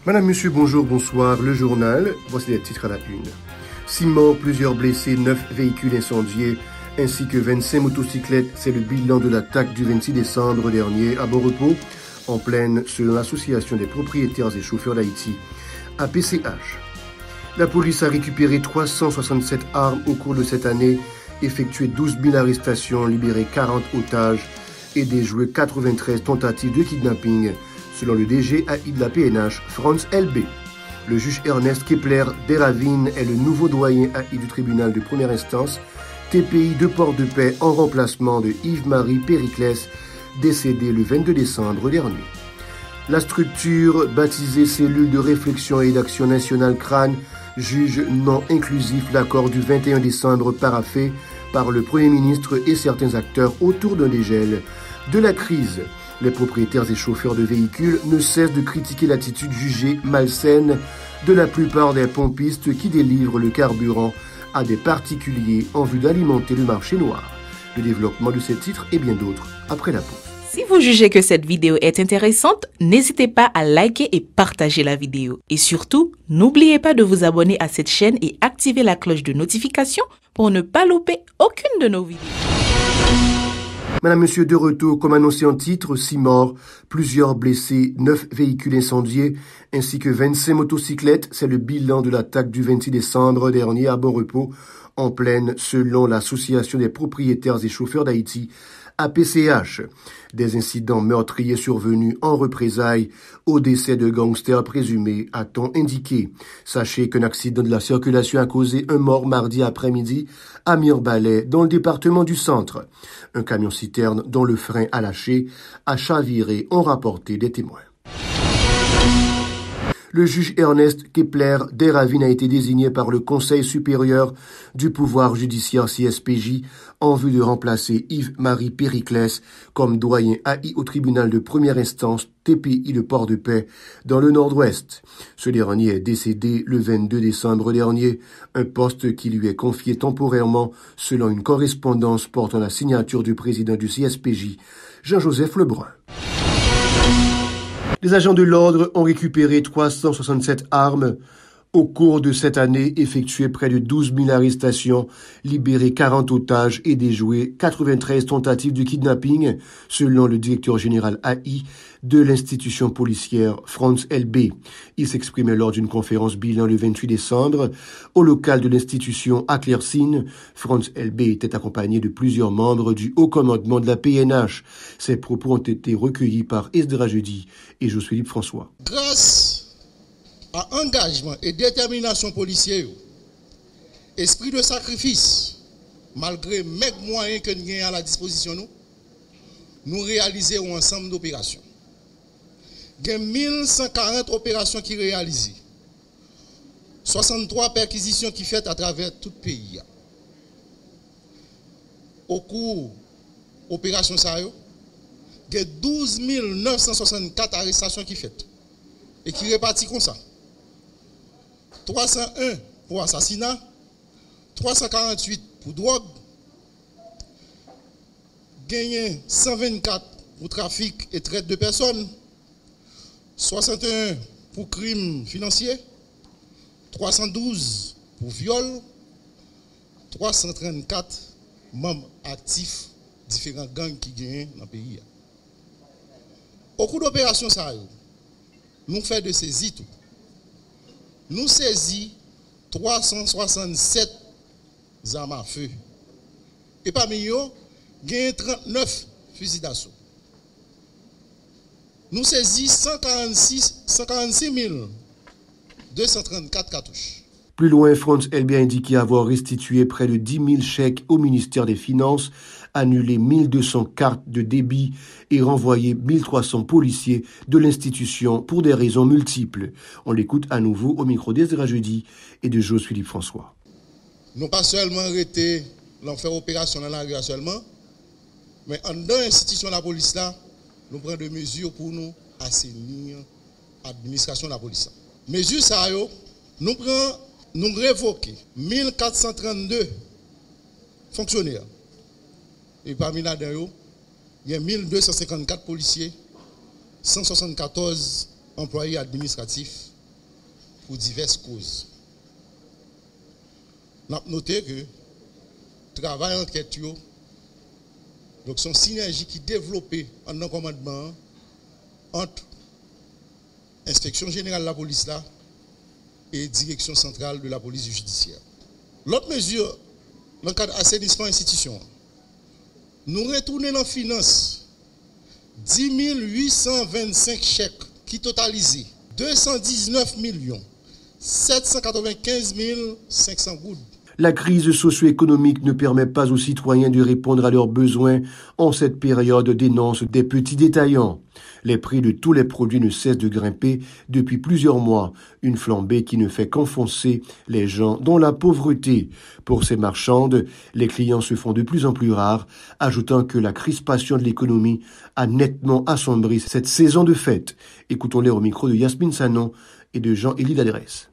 Madame, Monsieur, bonjour, bonsoir. Le journal, voici les titres à la une. 6 morts, plusieurs blessés, 9 véhicules incendiés, ainsi que 25 motocyclettes. C'est le bilan de l'attaque du 26 décembre dernier à Bon-Repos, en pleine, selon l'Association des propriétaires et chauffeurs d'Haïti, APCH. La police a récupéré 367 armes au cours de cette année, effectué 12 000 arrestations, libéré 40 otages et déjoué 93 tentatives de kidnapping, selon le DG AI de la PNH, Franz LB. Le juge Ernest Kepler Deravine est le nouveau doyen AI du tribunal de première instance, TPI de Port-de-Paix, en remplacement de Yves-Marie Périclès, décédé le 22 décembre dernier. La structure, baptisée Cellule de réflexion et d'action nationale Crâne, juge non inclusif l'accord du 21 décembre paraphé par le Premier ministre et certains acteurs autour d'un dégel de la crise. Les propriétaires et chauffeurs de véhicules ne cessent de critiquer l'attitude jugée malsaine de la plupart des pompistes qui délivrent le carburant à des particuliers en vue d'alimenter le marché noir. Le développement de ces titres et bien d'autres après la pause. Si vous jugez que cette vidéo est intéressante, n'hésitez pas à liker et partager la vidéo. Et surtout, n'oubliez pas de vous abonner à cette chaîne et activer la cloche de notification pour ne pas louper aucune de nos vidéos. Madame, Monsieur, de retour, comme annoncé en titre, 6 morts, plusieurs blessés, 9 véhicules incendiés, ainsi que 25 motocyclettes. C'est le bilan de l'attaque du 26 décembre dernier à Bon-Repos, en pleine, selon l'Association des propriétaires et chauffeurs d'Haïti, APCH. Des incidents meurtriers survenus en représailles au décès de gangsters présumés, a-t-on indiqué. Sachez qu'un accident de la circulation a causé un mort mardi après-midi à Mirebalais, dans le département du Centre. Un camion-citerne dont le frein a lâché a chaviré, ont rapporté des témoins. Le juge Ernest Kepler Deravine a été désigné par le Conseil supérieur du pouvoir judiciaire CSPJ en vue de remplacer Yves-Marie Périclès comme doyen AI au tribunal de première instance TPI de Port-de-Paix dans le Nord-Ouest. Ce dernier est décédé le 22 décembre dernier, un poste qui lui est confié temporairement selon une correspondance portant la signature du président du CSPJ, Jean-Joseph Lebrun. Les agents de l'ordre ont récupéré 367 armes au cours de cette année, effectué près de 12 000 arrestations, libéré 40 otages et déjoué 93 tentatives de kidnapping, selon le directeur général AI de l'institution policière, Franz LB. Il s'exprimait lors d'une conférence bilan le 28 décembre au local de l'institution à Clairsine. Franz LB était accompagné de plusieurs membres du haut commandement de la PNH. Ses propos ont été recueillis par Esdra Jeudi et Josué-Philippe François. Grâce à engagement et détermination policière, esprit de sacrifice, malgré mes moyens que nous avons à la disposition, nous réalisons un ensemble d'opérations. Il y a 1140 opérations qui réalisées, 63 perquisitions qui faites à travers tout le pays. Au cours de l'opération Sayo, il y a 12 964 arrestations qui faites et qui réparties comme ça. 301 pour assassinat, 348 pour drogue, gagné 124 pour trafic et traite de personnes, 61 pour crimes financiers, 312 pour viol, 334 membres actifs différents gangs qui gagnent dans le pays. Au cours d'opération ça, nous faisons de saisies tout. Nous saisissons 367 armes à feu. Et parmi eux, il y a 39 fusils d'assaut. Nous saisissons 146 234 cartouches. Plus loin, Franz LB a indiqué avoir restitué près de 10 000 chèques au ministère des Finances, annulé 1200 cartes de débit et renvoyé 1300 policiers de l'institution pour des raisons multiples. On l'écoute à nouveau au micro d'Esdra Jeudi et de Josué-Philippe François. Nous pas seulement arrêté l'enfer opération dans la rue seulement, mais en dans l'institution de la police là, nous prenons des mesures pour nous assainir l'administration de la police. Mesures ça nous révoquons 1432 fonctionnaires. Et parmi là-dedans, il y a 1254 policiers, 174 employés administratifs pour diverses causes. Nous avons noté que le travail enquête, donc son synergie qui est développée en un commandement entre Inspection générale de la police là et Direction centrale de la police judiciaire. L'autre mesure, dans le cadre d'assainissement institution, nous retournons dans la finance 10 825 chèques qui totalisent 219 795 500 gouttes. La crise socio-économique ne permet pas aux citoyens de répondre à leurs besoins en cette période, dénoncent des petits détaillants. Les prix de tous les produits ne cessent de grimper depuis plusieurs mois, une flambée qui ne fait qu'enfoncer les gens dans la pauvreté. Pour ces marchandes, les clients se font de plus en plus rares, ajoutant que la crispation de l'économie a nettement assombri cette saison de fête. Écoutons-les au micro de Yasmine Sanon et de Jean-Élie Ladresse.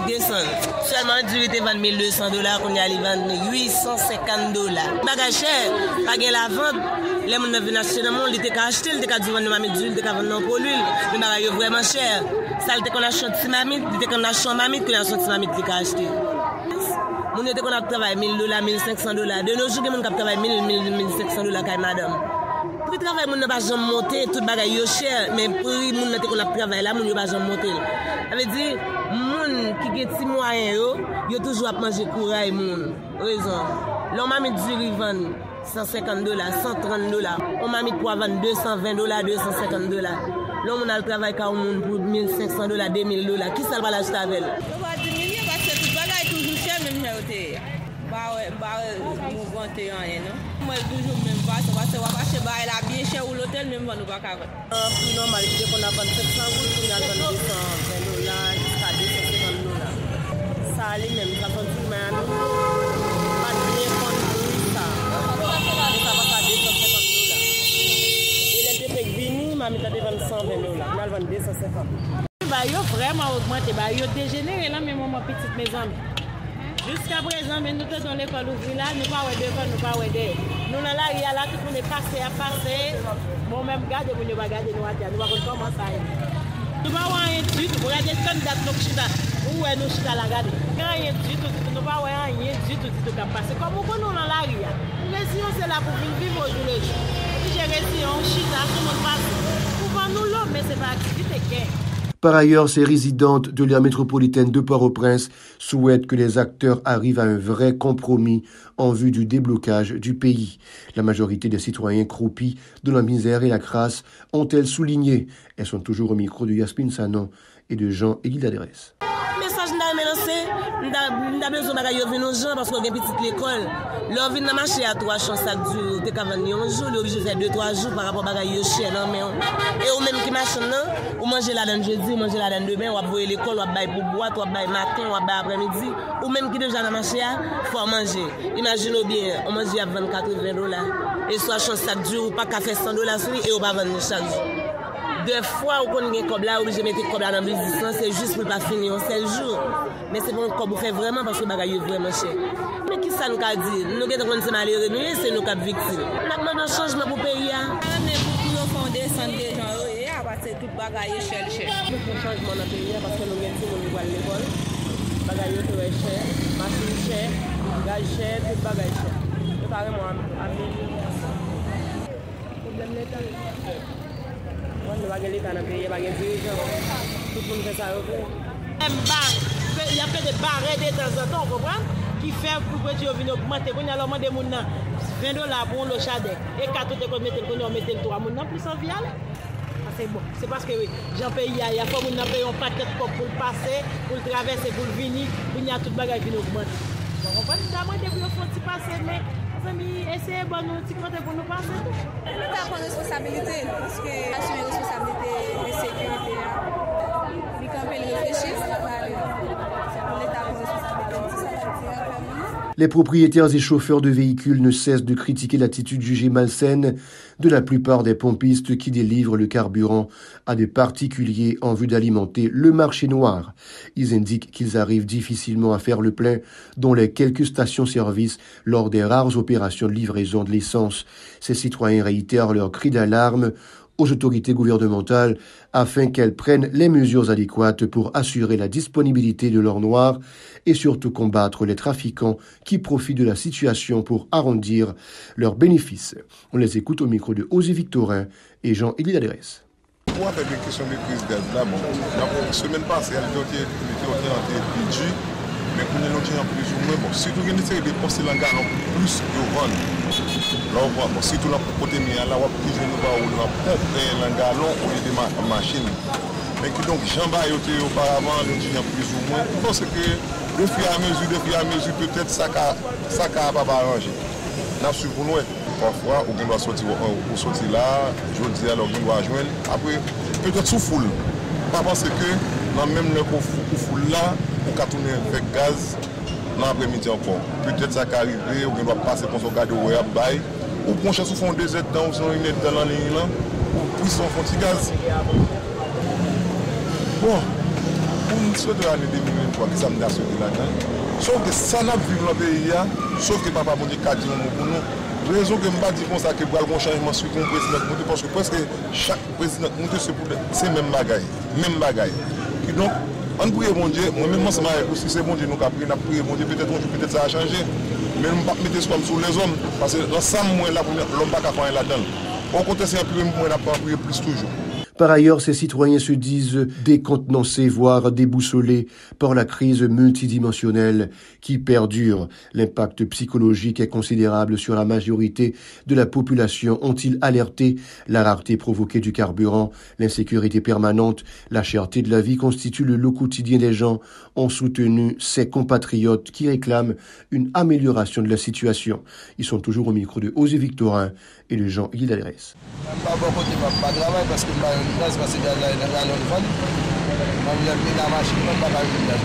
Seulement du était $20 200, qu'on y a $850. Bagage cher, pas gain la vente. Les gens viennent acheter dans le monde, ils te acheter, ils te vendre de mamie d'huile, ils te vendre pour l'huile. Mais bagage vraiment cher. Ça il te qu'on achète de mamie, il te qu'on achète mamie, qu'on achète mamie qui t'a acheté. Mon était qu'on a travaillé $1000, $1500. De nos jours, on a travaillé $1500 quand madame. Pour le travail, on n'a pas jamais monté, tout bagage est cher, mais pour les gens qui ont travaillé là, on n'a pas jamais monté. Ça veut dire, les gens qui ont des moyens, ils ont toujours à manger courage. Raison. L'on m'a mis du riz $150, $130. On m'a mis pour vendre $220, $250. L'on a le travail pour $1500, $2000. Qui ça va l'acheter avec? On va diminuer parce que tout bagage est toujours cher, même cher. Moi, toujours même pas, parce que on va acheter la bien cher ou l'hôtel, même pas nous pas faire. Plus normal, c'est qu'on a vendu 700 gouttes, on a vendu $220 jusqu'à $250. Ça allait même, ça fait tout même. Pas de bien prendre ça. Mais ça va à $250. Et les défects venus, m'a mis à vendre $120. Là, elle vend $250. Bah, yo vraiment augmenté, bah, yo dégénéré là, mais moi, ma petite maison. Jusqu'à présent, nous sommes dans l'école ouverte là, nous ne pouvons pas aider, nous ne pouvons pas aider. Nous sommes là, il y a là, tout le monde est passé à passer. Moi-même, garder, nous ne pouvons pas garder, nous allons commencer à aider. Nous ne pouvons pas rien du tout, nous regardons comme date nous chita, où est nous chita la garder. Rien du tout, nous ne pouvons pas rien du tout qui peut passer. Comme nous sommes dans la rue, mais si on est là pour vivre au jour le jour. Si j'ai réussi, on chita, tout le monde passe. Pour nous l'homme, mais ce n'est pas activité qu'est. Par ailleurs, ces résidentes de l'aire métropolitaine de Port-au-Prince souhaitent que les acteurs arrivent à un vrai compromis en vue du déblocage du pays. La majorité des citoyens croupis de la misère et la crasse ont-elles souligné. Elles sont toujours au micro de Yasmine Sanon et de Jean-Élie Ladresse. Message n'a lancé, n'a besoin de venir aux gens parce qu'on a une petite l'école. L'on vient de marcher à 3 chances chaque jour, t'es qu'à venir un jour, l'obligé de faire 2-3 jours par rapport à bagaille cher non mais et ou même qui marche là, ou manger là dans jeudi, ou manger là dans demain, ou avoir l'école, ou bailler pour boire, ou bailler matin, ou bailler après-midi, ou même qui déjà dans marché faut manger. Imaginez bien, on mange à $20 et soit chance chaque jour, ou pas qu'à faire $100 sur lui et on va vendre chaque jour. Deux fois, on connaît un cob là, obligé de mettre un cob là dans le business, c'est juste pour ne pas finir en 7 jours. Mais c'est pour un cob fait vraiment parce que le bagage est vraiment cher. Mais qui ça nous a dit? Nous avons dit malheureux, c'est nous qui sommes victimes. Nous avons demandé un changement pour le pays. Mais pour nous font descendre des gens, parce que tout le bagage est cher. Nous avons un changement dans le pays parce que nous avons dit à l'école. Le bagage est cher, machine cher, gaz cher, tout le bagage cher. C'est carrément à problème l'état. Il y a fait des barres de temps en temps, vous comprenez? Qui fait pour que tu viennes augmenter. Quand il y a l'homme de mon $20 pour le chadec. Et quand tu te mettre le 3 mon plus en viale. C'est bon. C'est parce que j'en paye, il y a pas mon paye un paquet pour le passer, pour le traverser, pour le venir, il y a tout le bagage qui augmente. Vous comprenez? D'abord, il faut passer, mais essayez de nous pour nous passer. Nous avons une responsabilité, parce que c'est une responsabilité de sécurité. Nous avons réfléchi, c'est pour l'État une responsabilité. Les propriétaires et chauffeurs de véhicules ne cessent de critiquer l'attitude jugée malsaine de la plupart des pompistes qui délivrent le carburant à des particuliers en vue d'alimenter le marché noir. Ils indiquent qu'ils arrivent difficilement à faire le plein dans les quelques stations-service lors des rares opérations de livraison de l'essence. Ces citoyens réitèrent leur cri d'alarme aux autorités gouvernementales afin qu'elles prennent les mesures adéquates pour assurer la disponibilité de l'or noir et surtout combattre les trafiquants qui profitent de la situation pour arrondir leurs bénéfices. On les écoute au micro de Osée Victorin et Jean-Élie Ladresse. Pour avec les questions de crise gaz là, bon, la semaine passée, elle était en PG, mais pour nous dire plus ou moins, bon, si tout le monde essaie de penser dans le plus de vendre, là on voit, bon, si tout le monde côté mis là, on peut nous voir où dans le galon au lieu de machine. Mais que donc, Jean-Bas était auparavant, nous disons plus ou moins, parce que de fur et à mesure, peut-être ça n'a pas arrangé. Nous suivons nous. Parfois, on doit sortir là, je dis alors on doit joindre. Après, peut-être sous foule. Pas parce que dans même le foule là, on va tourner avec gaz dans l'après-midi encore. Peut-être ça va arriver, on doit passer pour son garde ou bail. Ou pour chercher sous fond 2 heures de temps, ou sur une aide dans la ligne là, ou puis son fond de gaz. Bon, pour nous souhaiter l'année 2023, qui ça me a sauté là-dedans. Sauf que ça n'a plus dans le pays, sauf que papa m'a dit 4 jours pour nous. Raison que je ne dis pas comme ça que le bon changement suit comme président monté parce que presque chaque président monté c'est le même bagaille. Et donc, on prie mon Dieu, moi-même ensemble avec aussi c'est mon Dieu nous avons prié mon Dieu peut-être ça a changé. Mais nous ne pouvons pas mettre ça sur les hommes parce que l'ensemble moi là l'homme pas capable là-dedans. Au contraire c'est un peu moi n'a pas prié plus toujours. Par ailleurs, ces citoyens se disent décontenancés, voire déboussolés par la crise multidimensionnelle qui perdure. L'impact psychologique est considérable sur la majorité de la population, ont-ils alerté. La rareté provoquée du carburant, l'insécurité permanente, la cherté de la vie constituent le lot quotidien des gens, ont soutenu ces compatriotes qui réclament une amélioration de la situation. Ils sont toujours au micro de Osée Victorin et de Jean-Élie Ladresse. Parce que c'est là dans le fond on l'a mis la machine on va pas venir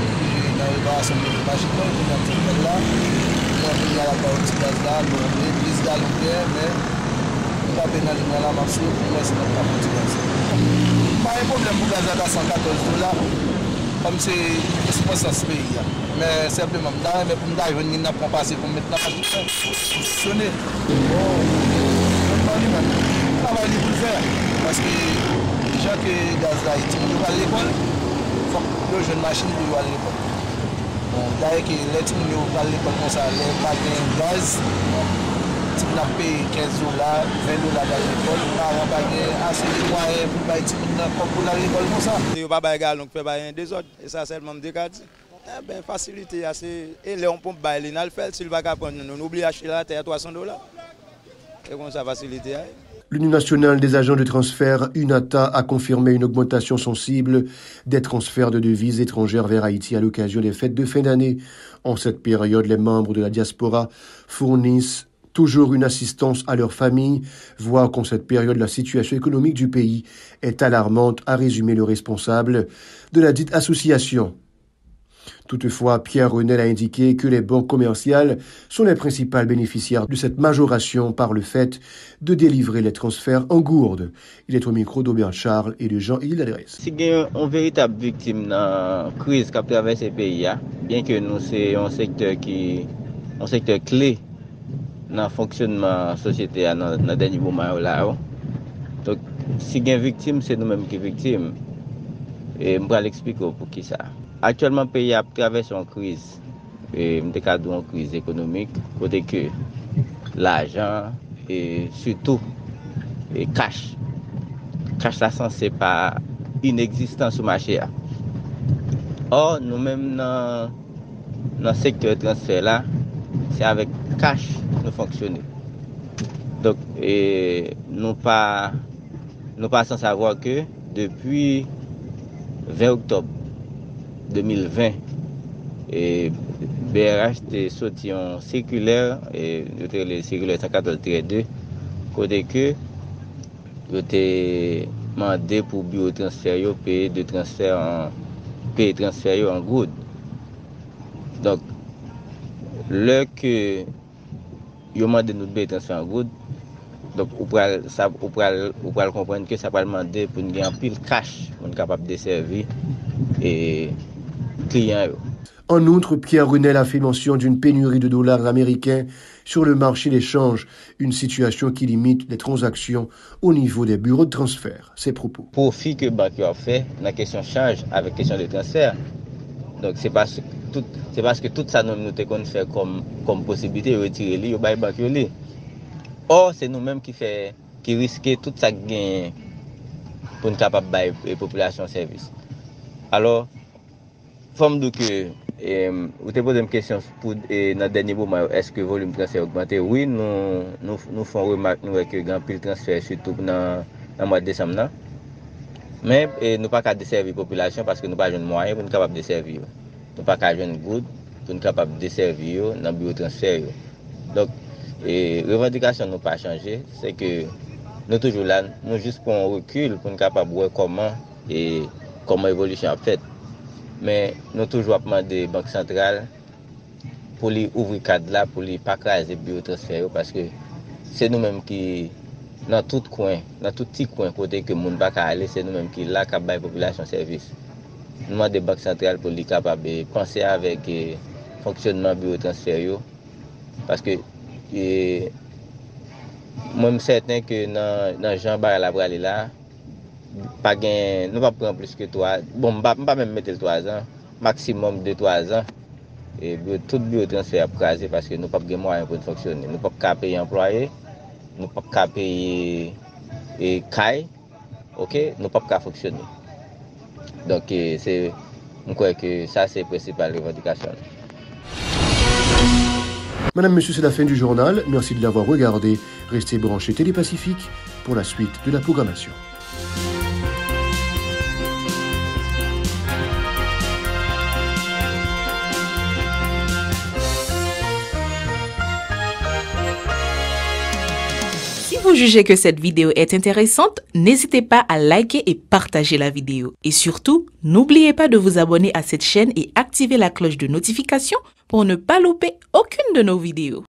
dans le bas sur la machine on a là on a la carotte là on est plus galopé mais on va pénaliser dans la machine mais c'est pas possible pas un problème pour gaz à 114 $, comme c'est pas ça ce pays mais simplement là mais pour me dire on n'a pas passé pour mettre la machine fonctionner bon on va aller pour faire parce que déjà que gaz là est on va à l'école faut que le jeune machine pour aller à l'école bon d'ailleurs que les gens qui à l'école comme ça les pas de gaz si on a payé 15 $, 20 $ à l'école parents pas assez de moyens pour payer pour aller à l'école comme ça il pas bagarre donc fait un désordre et ça seulement me décade ben facilité assez et les on pompe bailler il fait s'il va prendre nous oublie acheter la terre $300 et comme ça facilité. L'Union nationale des agents de transfert, UNATA, a confirmé une augmentation sensible des transferts de devises étrangères vers Haïti à l'occasion des fêtes de fin d'année. En cette période, les membres de la diaspora fournissent toujours une assistance à leurs familles, voire qu'en cette période, la situation économique du pays est alarmante, a résumé le responsable de la dite association. Toutefois, Pierre Renel a indiqué que les banques commerciales sont les principales bénéficiaires de cette majoration par le fait de délivrer les transferts en gourde. Il est au micro d'Aubert Charles et de Jean-Élie Ladresse. Si il y a une véritable victime dans la crise qui a traversé le pays, bien que nous c'est un secteur clé dans le fonctionnement de la société dans le dernier moment là. Donc, si il y a une victime, c'est nous-mêmes qui sommes victimes. Et je vais l'expliquer pour qui ça. Actuellement, le pays a traversé une crise, une crise économique, côté que l'argent et surtout et cash là c'est pas inexistant sur le marché. Or, nous-mêmes dans le secteur de transfert là, c'est avec cash que nous fonctionnons. Donc, nous pas sans savoir que depuis 20 octobre 2020, et BRH a sorti un circulaire, le circulaire 114-2, côté que il a demandé pour bureau de transfert payer de transfert en good. Donc, le que il a demandé nous payer transfert en good, donc on pourra comprendre que ça va demander pour nous gagner un pile cash pour être capable de servir et clients. En outre, Pierre Runel a fait mention d'une pénurie de dollars américains sur le marché des changes, une situation qui limite les transactions au niveau des bureaux de transfert. Ses propos. Profit que banque a fait dans la question change avec question de transfert. Donc c'est parce que tout ça nous avons fait comme possibilité de retirer les banques. Or c'est nous-mêmes qui risquons tout ça gain pour nous capable de la population service. Alors, forme de que vous te posez une question pour notre dernier moment, est-ce que le volume de transfert a augmenté? Oui, nous faisons remarque que grand pile transfert surtout dans le mois de décembre. Mais nous ne pouvons pas desservir la population parce que nous n'avons pas de moyens pour nous capables de desservir. Nous n'avons pas de good pour nous capables de desservir dans le bureau de transfert. Donc, les revendications n'ont pas changé. C'est que nous toujours là, nous juste pour un recul pour nous capables de voir comment l'évolution a fait. Mais nous toujours demandé Banque centrale pour lui ouvrir le cadre là, pour lui pas craser le bureau de transfert parce que c'est nous-mêmes qui dans tout coin, dans tout petit coin côté que monde pas aller, c'est nous-mêmes qui là qui bail population service. Nous demandons Banque centrale pour lui capable de penser avec fonctionnement bureau de transfert parce que moi je suis certain que dans Jean Bar la aller là pas gain, nous pas prendre plus que 3. Bon, pas même mettre 3 ans, maximum de 3 ans. Et tout bureau de transfert crasé parce que nous pas de moyens pour fonctionner. Nous pas payer employés, nous pas payer CAI, OK, nous pas fonctionner. Donc c'est je crois que ça c'est la principale revendication. Madame, Monsieur, c'est la fin du journal. Merci de l'avoir regardé. Restez branchés Télépacifique pour la suite de la programmation. Si vous jugez que cette vidéo est intéressante, n'hésitez pas à liker et partager la vidéo. Et surtout, n'oubliez pas de vous abonner à cette chaîne et activer la cloche de notification pour ne pas louper aucune de nos vidéos.